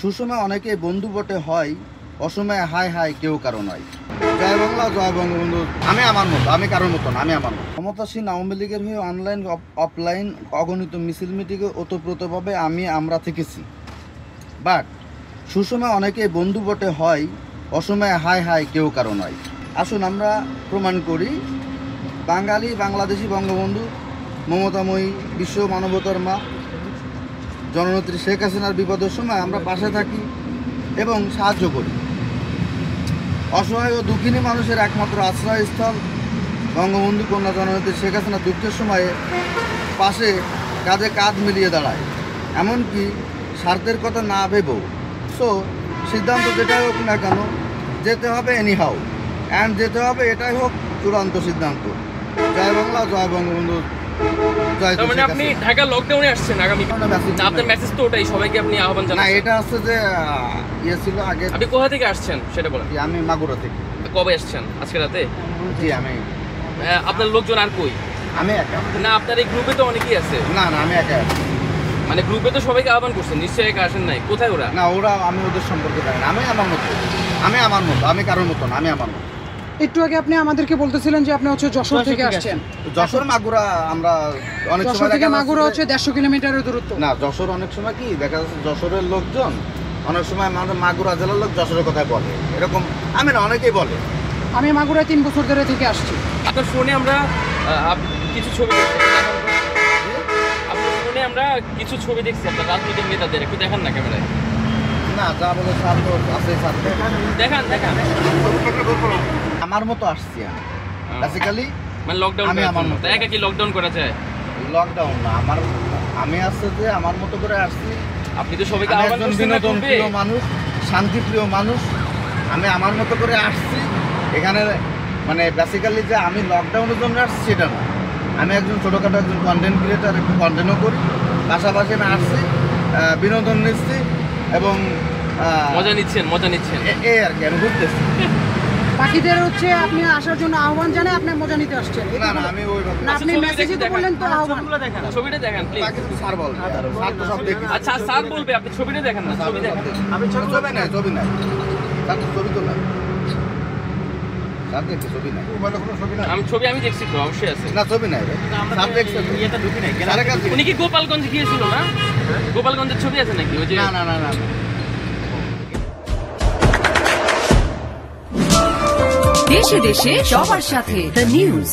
সুসময়ে অনেকেই বন্ধু বটে হয়, অসময়ে হায় হায় কেউ কারো নয়। জয় বাংলা, জয় বঙ্গবন্ধু। আমি আমার মতো, আমি কারোর মতো না, আমি আমার মতো। ক্ষমতাসীন আওয়ামী লীগের হয়ে অনলাইন অফলাইন অগণিত মিছিল মিটিংয়ে ওতপ্রোতভাবে আমরা থেকেছি। বাট সুসময়ে অনেকেই বন্ধু বটে হয়, অসময়ে হায় হায় কেউ কারো নয়। আসুন আমরা প্রমাণ করি বাঙালি বাংলাদেশি বঙ্গবন্ধু মমতাময়ী বিশ্ব মানবতার মা জননেত্রী শেখ হাসিনার বিপদের সময় আমরা পাশে থাকি এবং সাহায্য করি। অসহায় ও দুঃখিনী মানুষের একমাত্র আশ্রয়স্থল বঙ্গবন্ধু কন্যা জননেত্রী শেখ হাসিনা দুঃখের সময়ে পাশে কাঁধে কাঁধ মিলিয়ে দাঁড়ায়, এমনকি স্বার্থের কথা না ভেবেও। সো সিদ্ধান্ত যেটাই হোক না কেন যেতে হবে এনিহাউ, অ্যান্ড যেতে হবে, এটাই হোক চূড়ান্ত সিদ্ধান্ত। জয় বাংলা, জয় বঙ্গবন্ধু। মানে আপনি ঢাকা লকডাউনে আসছেন আগামী, আপনার মেসেজ তো ওটাই, সবাইকে আপনি আহ্বান জানান। না, এটা হচ্ছে যে ইয়ে ছিল আগে। আপনি কোথা থেকে আসছেন সেটা বলেন। আমি মাগুরা থেকে। কবে আসছেন? আজকে রাতে? জি, আমি। আপনার লোকজন আর কই? আমি একা। না, আপনার এই গ্রুপে তো অনেকেই আছে। না না, আমি একা। মানে গ্রুপে তো সবাইকে আহ্বান করছেন, নিশ্চয়ই একা আসেন নাই। কোথায় ওরা? না, ওরা, আমি ওদের সম্পর্কে জানি না। আমি আমার মতো, আমি আমার মতো, আমি কারোর মতো না, আমি আমার মতো। একটু আগে আপনি আমাদেরকে বলতেছিলেন যে আপনি হচ্ছে যশোর থেকে আসছেন। যশোর মাগুরা, আমরা অনেক যশোর সময় থেকে মাগুরা হচ্ছে 150 কিলোমিটারের দূরত্ব। না, যশোর অনেক সময় কি দেখা যাচ্ছে, যশোরের লোকজন অনেক সময় আমাদের মাগুরা জেলার লোক যশোরের কথাই বলে, এরকম আমি না, অনেকেই বলে। আমি মাগুরায় 3 বছর ধরে থেকে আসছি। আপনার ফোনে আমরা কিছু ছবি দেখছি, আপনার ফোনে আমরা কিছু ছবি দেখছি আপনার রাজনৈতিক নেতাদের, একটু দেখান না ক্যামেরায়। না, যা বলে স্যার তো আছে, স্যার দেখান দেখান। আমার মতো আসছি আমি বেসিক্যালি। মানে লকডাউন, আমি আমার মতো। একা কি লকডাউন করা যায়? লকডাউন না, আমি আসছে যে আমার মতো করে আসছি। আপনি তো সবাইকে আহ্বান করছেন না, বিনোদন প্রিয় মানুষ, শান্তিপ্রিয় মানুষ, আমি আমার মতো করে আসছি এখানে। মানে বেসিক্যালি যে আমি লকডাউনের জন্য আসছি সেটা না, আমি একজন ছোটোখাটো একজন কন্টেন্ট ক্রিয়েটার, একটু কন্টেন্টও করি, পাশাপাশি আমি আসছি বিনোদন নিচ্ছি এবং মজা নিচ্ছেন এই আর কি, আমি ঘুরতেছি। বাকিদের হচ্ছে আপনি আসার জন্য আহ্বান জানাই, আপনি মজা নিতে আসছেন। না না, আমি ওই রকম না, আপনি মেসেজে তো বললেন তো আহ্বান। ছবিটা দেখান প্লিজ। বাকি তো স্যার বলবে, স্যার তো সব দেখি। আচ্ছা, স্যার বলবে, আপনি ছবিটা দেখান না। ছবি দেখান। আমি ছবি নাই, স্যার তো ছবি তো নাই, স্যার দেখছি ছবি নাই, মোবাইলে কোনো ছবি নাই। আমি দেখছি তো, অবশ্যই আছে। না, ছবি নাই রে, স্যার দেখছে এটা ঢুকি নাই। স্যারের কাছে। উনি কি গোপালগঞ্জ গিয়েছিল না? গোপালগঞ্জের ছবি আছে নাকি? ওই যে না না না না। দেশে দেশে সবার সাথে দ্য নিউজ।